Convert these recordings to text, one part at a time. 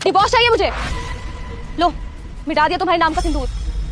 Divorce चाहिए मुझे। लो मिटा दिया तुम्हारे नाम का सिंदूर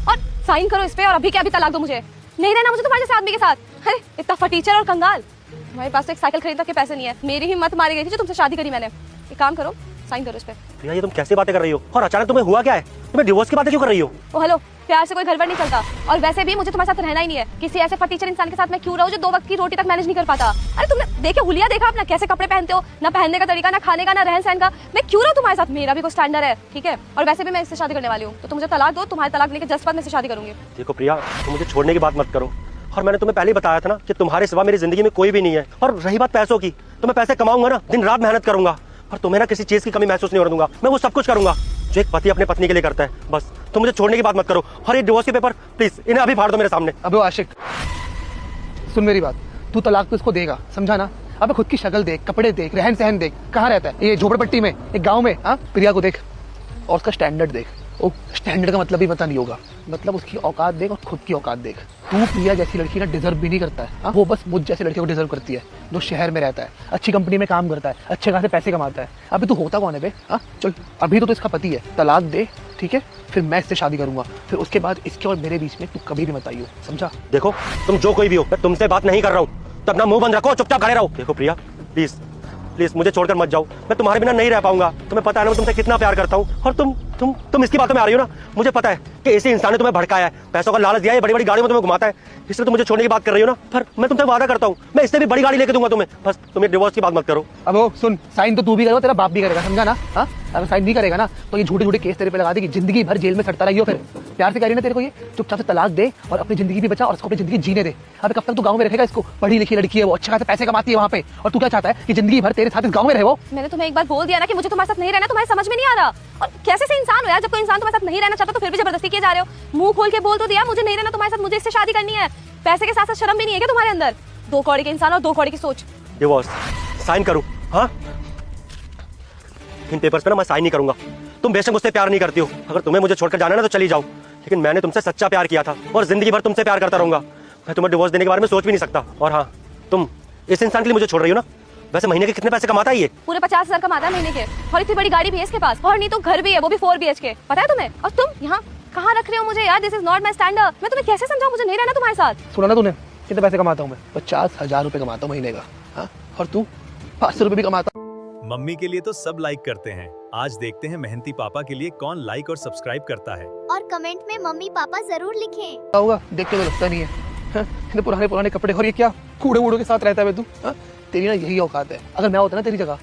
और साइन करो इस पे और अभी के अभी तलाक दो मुझे। नहीं रहना मुझे तुम्हारे जैसे आदमी के साथ। अरे इतना फटीचर और कंगाल। तुम्हारे पास तो एक साइकिल खरीदने के पैसे नहीं है। मेरी हिम्मत मारी गई थी जो तुमसे शादी करी मैंने। एक काम करो साइन करो इस पे। प्रिया ये तुम कैसे बातें कर रही हो और अचानक तुम्हें हुआ क्या है? तुम्हें डिवोर्स की बातें क्यों कर रही हो? ओ हेलो, प्यार से कोई घर भर नहीं चलता और वैसे भी मुझे तुम्हारे साथ रहना ही नहीं है। किसी ऐसे फटीचर इंसान के साथ मैं क्यों रहूं जो 2 वक्त की रोटी तक मैनेज नहीं कर पाता। अरे तुमने देखे हुलिया देखा अपना, कैसे कपड़े पहनते हो, ना पहनने का तरीका, ना खाने का, ना रहन सहन का। मैं क्यों रहूं तुम्हारे साथ? मेरा भी कोई स्टैंडर्ड है, ठीक है? और वैसे भी मैं इससे शादी करने वाली हूँ, तो तुम मुझे तलाक दो। तुम्हारे तलाक लेके जस्ट बाद मैं इससे शादी करूंगी। देखो प्रिया, तुम मुझे छोड़ने की बात मत करो। और मैंने तुम्हें पहले ही बताया था ना कि तुम्हारे सिवा मेरी जिंदगी में कोई भी नहीं है। और रही बात पैसों की, तो मैं पैसे कमाऊंगा ना, दिन रात मेहनत करूंगा और तुम्हें ना किसी चीज की कमी महसूस नहीं होने दूंगा। मैं वो सब कुछ करूंगा जो एक पति अपने पत्नी के लिए करता है। बस तुम मुझे छोड़ने की बात मत करो। और ये डिवोर्स के पेपर प्लीज इन्हें अभी फाड़ दो मेरे सामने। अबे आशिक, सुन मेरी बात, तू तलाक तो इसको देगा, समझा ना? अबे खुद की शक्ल देख, कपड़े देख, रहन सहन देख, कहाँ रहता है? ये झोपड़पट्टी में, एक गांव में। हाँ, प्रिया को देख और उसका स्टैंडर्ड देख। ओ, स्टैंडर्ड का मतलब भी पता नहीं होगा, मतलब उसकी औकात देख और खुद की औकात देख। तू प्रिया जैसी लड़की ना डिजर्व भी नहीं करता है। हाँ, वो बस मुझ जैसी लड़की को डिजर्व करती है जो शहर में रहता है, अच्छी कंपनी में काम करता है, अच्छे खासे पैसे कमाता है। अभी तू होता कौन है बे? हाँ चल, अभी तो इसका पति है, तलाक दे, ठीक है? फिर मैं इससे शादी करूंगा, फिर उसके बाद इसके और मेरे बीच में तू कभी भी मत आइयो, समझा? देखो तुम जो कोई भी हो, मैं तुमसे बात नहीं कर रहा हूँ, तो अपना मुंह बंद रखो, चुपचाप खड़े रहो। देखो प्रिया प्लीज प्लीज मुझे छोड़कर मत जाओ। मैं तुम्हारे बिना नहीं रह पाऊंगा। तुम्हें पता है ना मैं तुमसे कितना प्यार करता हूँ। और तुम इसकी बातों में आ रही हो ना। मुझे पता है कि इसी इंसान ने तुम्हें भड़काया है, पैसों का लालच दिया है, बड़ी बड़ी गाड़ियों में तुम्हें घुमाता है, इसलिए तुम मुझे छोड़ने की बात कर रही हो ना। पर मैं तुमसे वादा करता हूँ, मैं इससे भी बड़ी गाड़ी लेके दूंगा तुम्हें। बस तुम ये डिवोर्स की बात मत करो। अब वो सुन, साइन तो तू भी करेगा, तेरा बाप भी करेगा, समझा ना? हाँ, अगर साइन नहीं करेगा ना तो ये झूठे झूठे केस तेरे पे लगा देगी, जिंदगी भर जेल में सड़ता रहियो। फिर प्यार से कह रही ना तेरे को, ये चुपचाप से तलाक दे और अपनी जिंदगी भी बचा और इसको अपनी जिंदगी जीने दे। अब कब तक तू गांव में रखेगा इसको? पढ़ी लिखी लड़की है वो, अच्छे खासे पैसे कमाती है वहाँ पे, और तू क्या चाहता है कि जिंदगी भर तेरे साथ इस गांव में रहे वो? मैंने तुम्हें एक बार बोल दिया ना कि मुझे तुम्हारे साथ नहीं रहना। तुम्हारे समझ में नहीं आ रहा। और कैसे से इंसान हो यार, जब कोई इंसान तुम्हारे साथ नहीं रहना चाहता तो फिर भी जबरदस्ती किए जा रहे हो। मुंह खोल के बोल तो दिया मुझे नहीं रहना तुम्हारे साथ, मुझे इससे शादी करनी है। पैसे के साथ साथ शर्म भी नहीं है क्या तुम्हारे अंदर? 2 कौड़ी के इंसान और 2 कौड़ी की सोच। डिवोर्स साइन करूं? हाँ, इन पेपर्स पे ना मैं साइन नहीं करूंगा। तुम बेशक मुझसे प्यार नहीं करती हो, अगर तुम्हें मुझे छोड़कर जाना है ना तो चली जाओ, लेकिन मैंने तुमसे सच्चा प्यार किया था और जिंदगी भर तुमसे प्यार करता रहूंगा। मैं तुम्हें डिवोर्स देने के बारे में सोच भी नहीं सकता। और हाँ, तुम इस इंसान के लिए मुझे छोड़ रही हो ना। वैसे महीने के कितने पैसे कमाता है ये? पूरे 50,000 कमाता है महीने के, और इतनी बड़ी गाड़ी भी है इसके पास, और नहीं तो घर भी है, वो भी 4 BHK। पता है तुम्हें? और तुम यहाँ कहाँ रख रहे हो मुझे यार? This is not my standard. मैं तुम्हें कैसे समझाऊं? मुझे नहीं रहना तुम्हारे साथ। सुना ना तूने कितने पैसे कमाता हूँ मैं? 50,000 रुपए कमाता हूँ महीने का। हाँ, और तू 500 रुपए भी कमाता। मम्मी के लिए तो सब लाइक करते हैं, आज देखते हैं मेहनती पापा के लिए कौन लाइक और सब्सक्राइब करता है। और कमेंट में मम्मी पापा जरूर लिखें। क्या होगा देख के तो लगता नहीं है। हाँ, इतने पुराने पुराने कपड़े और ये क्या कूड़े वूड़ों के साथ रहता है बे तू? हाँ, तेरी ना यही औकात है। अगर मैं होता ना तेरी जगह